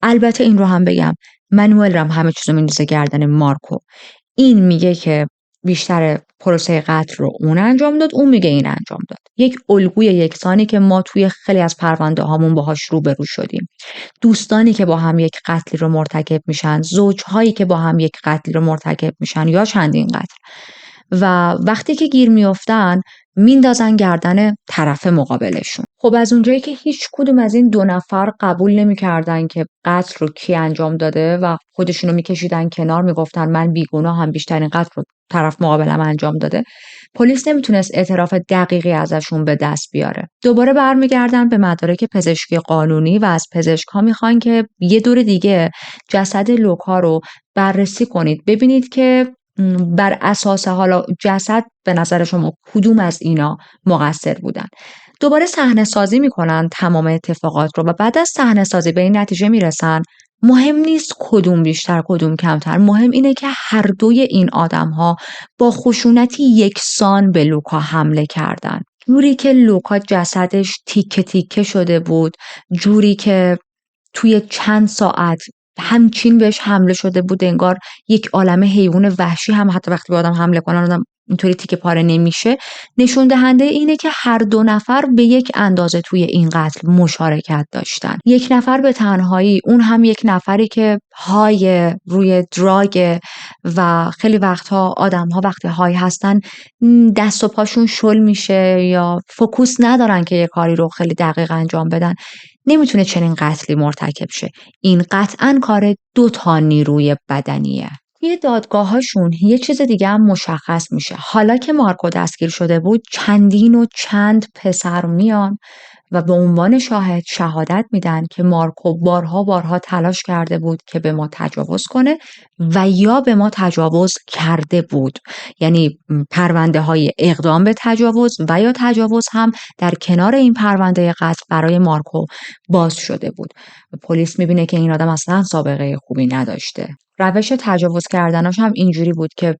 البته این رو هم بگم منوئل هم همه چیزو میندازه گردن مارکو. این میگه که بیشتر پروسه قتل رو اون انجام داد، اون میگه این انجام داد. یک الگوی یکسانی که ما توی خیلی از پرونده هامون باهاش روبرو شدیم. دوستانی که با هم یک قتلی رو مرتکب میشن، زوجهایی که با هم یک قتلی رو مرتکب میشن یا چندین قتل، و وقتی که گیر میافتن میندازن گردن طرف مقابلشون. خب از اونجایی که هیچ کدوم از این 2 نفر قبول نمی‌کردن که قتل رو کی انجام داده و خودشونو می‌کشیدن کنار، میگفتن من بیگناهم، بیشترین قتل رو طرف مقابلم انجام داده، پلیس نمیتونست اعتراف دقیقی ازشون به دست بیاره. دوباره برمیگردن به مدارک پزشکی قانونی و از پزشک‌ها میخوان که یه دور دیگه جسد لوکا رو بررسی کنید، ببینید که بر اساس حالا جسد به نظر شما کدوم از اینا مقصر بودن. دوباره صحنه سازی میکنن تمام اتفاقات رو و بعد از صحنه سازی به این نتیجه میرسن مهم نیست کدوم بیشتر کدوم کمتر، مهم اینه که هر دوی این آدم‌ها با خشونتی یکسان به لوکا حمله کردن. جوری که لوکا جسدش تیکه تیکه شده بود، جوری که توی چند ساعت همچین بهش حمله شده بود انگار یک عالمه حیوان وحشی هم حتی وقتی به آدم حمله کنن آدم اینطوری تیکه پاره نمیشه، نشون دهنده اینه که هر 2 نفر به یک اندازه توی این قتل مشارکت داشتن. یک نفر به تنهایی، اون هم یک نفری که های روی دراگ و خیلی وقتها آدم‌ها وقتی های هستن دست و پاشون شل میشه یا فوکوس ندارن که یه کاری رو خیلی دقیق انجام بدن، نمیتونه چنین قتلی مرتکب شه. این قطعاً کار 2 تا نیروی بدنیه. توی دادگاه‌هاشون یه چیز دیگه هم مشخص میشه. حالا که مارکو دستگیر شده بود، چندین و چند پسر میان و به عنوان شاهد شهادت میدن که مارکو بارها تلاش کرده بود که به ما تجاوز کنه و یا به ما تجاوز کرده بود. یعنی پرونده های اقدام به تجاوز و یا تجاوز هم در کنار این پرونده قتل برای مارکو باز شده بود. پلیس میبینه که این آدم اصلا سابقه خوبی نداشته. روش تجاوز کردناش هم اینجوری بود که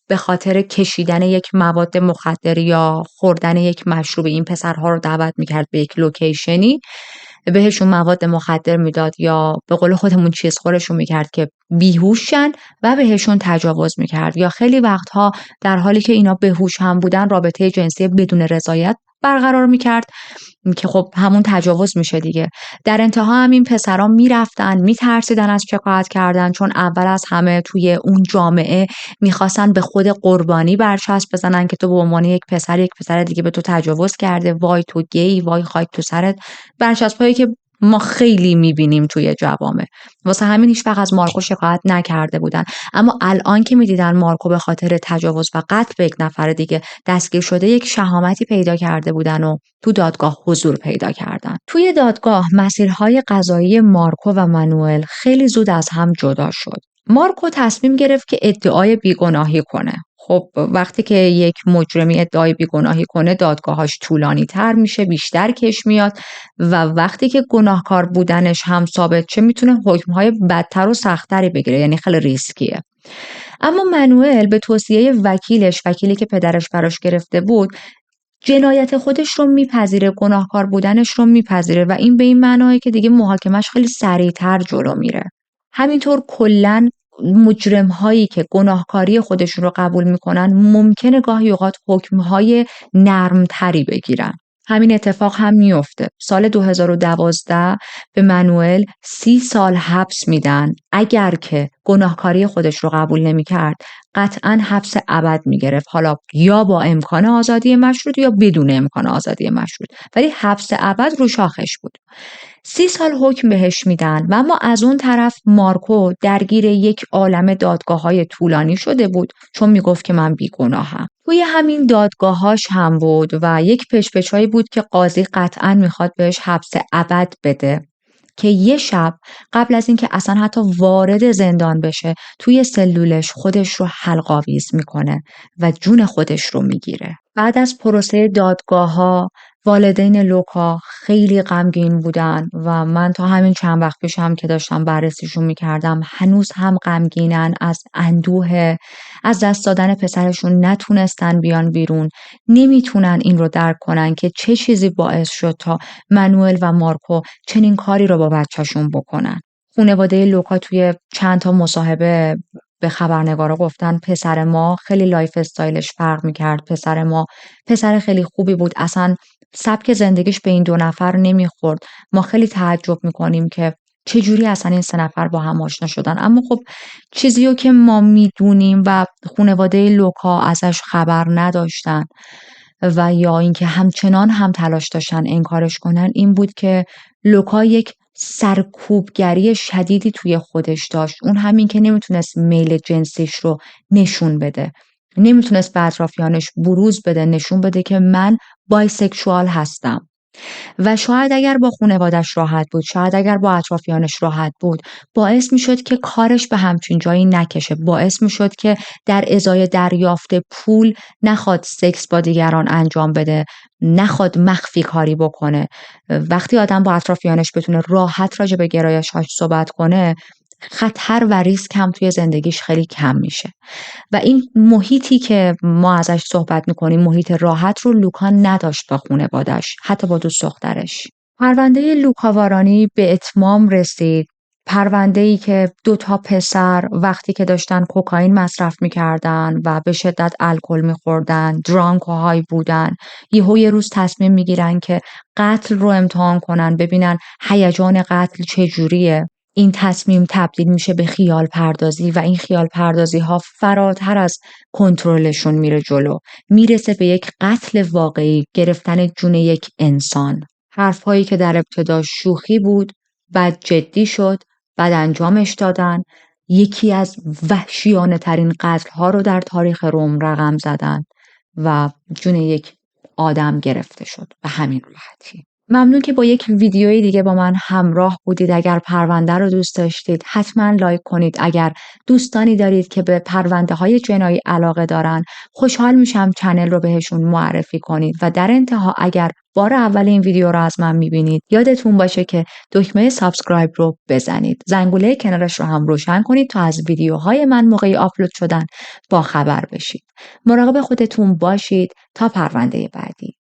به خاطر کشیدن یک مواد مخدر یا خوردن یک مشروب این پسرها رو دعوت میکرد به یک لوکیشنی، بهشون مواد مخدر میداد یا به قول خودمون چیز خورشون میکرد که بیهوشن و بهشون تجاوز میکرد، یا خیلی وقتها در حالی که اینا بهوش هم بودن رابطه جنسی بدون رضایت برقرار میکرد که خب همون تجاوز میشه دیگه. در انتها هم این پسرا میرفتن میترسیدن از شکایت کردن، چون اول از همه توی اون جامعه میخواستن به خود قربانی برچسب بزنن که تو به عنوان یک پسر دیگه به تو تجاوز کرده، وای تو گی، وای خاک تو سرت، برچسبایی که ما خیلی میبینیم توی جوامع. واسه همین هیچ وقت از مارکو شکایت نکرده بودن. اما الان که میدیدن مارکو به خاطر تجاوز و قتل به یک نفر دیگه دستگیر شده، یک شهامتی پیدا کرده بودن و تو دادگاه حضور پیدا کردن. توی دادگاه مسیرهای قضایی مارکو و مانوئل خیلی زود از هم جدا شد. مارکو تصمیم گرفت که ادعای بیگناهی کنه. خب وقتی که یک مجرمی ادعای بیگناهی کنه دادگاهاش طولانی تر میشه، بیشتر کش میاد و وقتی که گناهکار بودنش هم ثابت شه میتونه حکمهای بدتر و سختری بگیره، یعنی خیلی ریسکیه. اما مانوئل به توصیه وکیلش، وکیلی که پدرش براش گرفته بود، جنایت خودش رو میپذیره، گناهکار بودنش رو میپذیره و این به این معنیه که دیگه محاکمش خیلی سریعتر جلو میره. همینطور کلاً مجرم هایی که گناهکاری خودشون رو قبول میکنن ممکنه گاهی اوقات حکمهای نرمتری بگیرن. همین اتفاق هم میفته. سال 2012 به مانوئل 30 سال حبس میدن. اگر که گناهکاری خودش رو قبول نمیکرد قطعاً حبس ابد میگرفت، حالا یا با امکان آزادی مشروط یا بدون امکان آزادی مشروط، ولی حبس ابد رو شاخش بود. 30 سال حکم بهش میدن و اما از اون طرف مارکو درگیر یک عالمه دادگاه‌های طولانی شده بود چون میگفت که من بیگناهم. توی همین دادگاهاش هم بود و یک پچ‌پچ‌هایی بود که قاضی قطعاً میخواد بهش حبس ابد بده که یه شب قبل از اینکه اصلا حتی وارد زندان بشه توی سلولش خودش رو حلق‌آویز میکنه و جون خودش رو میگیره. بعد از پروسه دادگاه‌ها والدین لوکا خیلی غمگین بودن و من تا همین چند وقت پیش هم که داشتم بررسیشون میکردم هنوز هم غمگینن، از اندوه از دست دادن پسرشون نتونستن بیان بیرون، نمیتونن این رو درک کنن که چه چیزی باعث شد تا مانوئل و مارکو چنین کاری رو با بچه‌شون بکنن. خانواده لوکا توی چند تا مصاحبه به خبرنگارا گفتن پسر ما خیلی لایف استایلش فرق میکرد، پسر ما پسر خیلی خوبی بود، اصلا سبک زندگیش به این 2 نفر نمیخورد. ما خیلی تعجب میکنیم که چجوری اصلا این 3 نفر با هم آشنا شدن. اما خب چیزیو که ما میدونیم و خانواده لوکا ازش خبر نداشتن و یا اینکه همچنان هم تلاش داشتن انکارش کنن این بود که لوکا یک سرکوبگری شدیدی توی خودش داشت. اون همین که نمیتونست میل جنسیش رو نشون بده، نمیتونست به اطرافیانش بروز بده، نشون بده که من بایسکشوال هستم. و شاید اگر با خانوادش راحت بود، شاید اگر با اطرافیانش راحت بود، باعث میشد که کارش به همچین جایی نکشه، باعث میشد که در ازای دریافت پول نخواد سکس با دیگران انجام بده، نخواد مخفی کاری بکنه. وقتی آدم با اطرافیانش بتونه راحت راجع به گرایش‌هاش صحبت کنه، خطر و ریسک هم توی زندگیش خیلی کم میشه. و این محیطی که ما ازش صحبت میکنیم، محیط راحت رو لوکا نداشت با خانوادش، حتی با دوست دخترش. پرونده لوکا وارانی به اتمام رسید. پرونده‌ای که 2 پسر وقتی که داشتن کوکائین مصرف میکردن و به شدت الکل میخوردن، درانک و های بودن، یه روز تصمیم میگیرن که قتل رو امتحان کنن، ببینن هیجان قتل چجوریه. این تصمیم تبدیل میشه به خیال پردازی و این خیال پردازی ها فراتر از کنترلشون میره جلو، میرسه به یک قتل واقعی، گرفتن جون یک انسان. حرفهایی که در ابتدا شوخی بود، بعد جدی شد، بعد انجامش دادن. یکی از وحشیانه ترین قتل ها رو در تاریخ روم رقم زدن و جون یک آدم گرفته شد به همین راحتی. ممنون که با یک ویدیوی دیگه با من همراه بودید. اگر پرونده رو دوست داشتید حتما لایک کنید. اگر دوستانی دارید که به پرونده های جنایی علاقه دارن، خوشحال میشم چنل رو بهشون معرفی کنید. و در انتها اگر بار اول این ویدیو رو از من میبینید، یادتون باشه که دکمه سابسکرایب رو بزنید. زنگوله کنارش رو هم روشن کنید تا از ویدیوهای من موقعی آپلود شدن با خبر بشید. مراقب خودتون باشید تا پرونده بعدی.